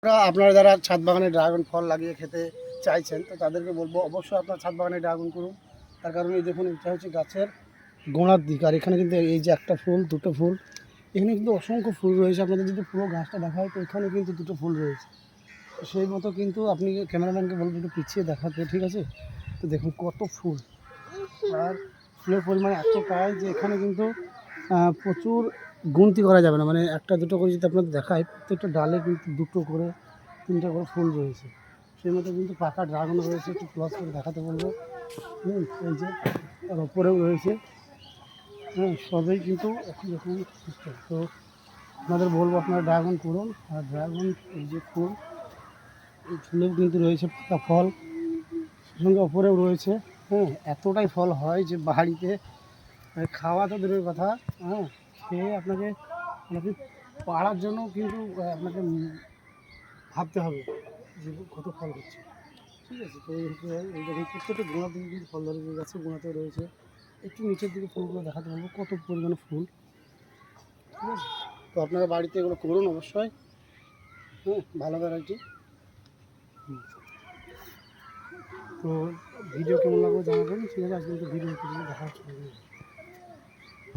আপনারা যারা ছাদ বাগানে ড্রাগন ফল লাগিয়ে খেতে চাইছেন তো তাদেরকে বলবো অবশ্যই আপনার ছাদ বাগানে ড্রাগন করুন। তার কারণ এই দেখুন, এটা হচ্ছে গাছের গোড়ার দিক, আর এখানে কিন্তু এই যে একটা ফুল, দুটো ফুল, এখানে কিন্তু অসংখ্য ফুল রয়েছে। আপনাদের যদি পুরো গাছটা দেখা হয় তো এখানে কিন্তু দুটো ফুল রয়েছে। তো সেই মতো কিন্তু আপনি ক্যামেরাম্যানকে বলবেন একটু পিছিয়ে দেখাতে, ঠিক আছে? তো দেখুন কত ফুল, আর ফুলের পরিমাণ এতটাই যে এখানে কিন্তু প্রচুর গুনতি করা যাবে না, মানে একটা দুটো করে যদি আপনাদের দেখায়, প্রত্যেকটা ডালে কিন্তু দুটো করে তিনটা করে ফুল রয়েছে। সেই মতো কিন্তু পাকা ড্রাগন রয়েছে, একটু ক্লোজ করে দেখাতে বলবো। এই যে আর ওপরেও রয়েছে, হ্যাঁ, সবই কিন্তু এখন যখন তো আপনাদের বলবো আপনারা ড্রাগন করুন। আর ড্রাগন এই যে ফুল, এই ফুলেও কিন্তু রয়েছে পাকা ফল, সঙ্গে ওপরেও রয়েছে। হ্যাঁ, এতটাই ফল হয় যে বাড়িতে খাওয়া তো দূরের কথা, হ্যাঁ, খেয়ে আপনাকে পাড়ার জন্য কিন্তু আপনাকে ভাবতে হবে যে কত ফল হচ্ছে, ঠিক আছে? তো এই দেখুন প্রত্যেকটা গোড়ার দিকে কিন্তু ফল ধরে গাছে, গোড়াতেও রয়েছে। একটু নিচের দিকে ফুলগুলো দেখাতে পারবো কত পরিমাণে ফুল, ঠিক আছে? তো আপনারা বাড়িতে এগুলো করুন অবশ্যই, হ্যাঁ, ভালো ভ্যারাইটি। তো ভিডিও কেমন লাগবে জানাবেন, ঠিক আছে? আজকে কিন্তু ভিডিও দেখা হচ্ছে।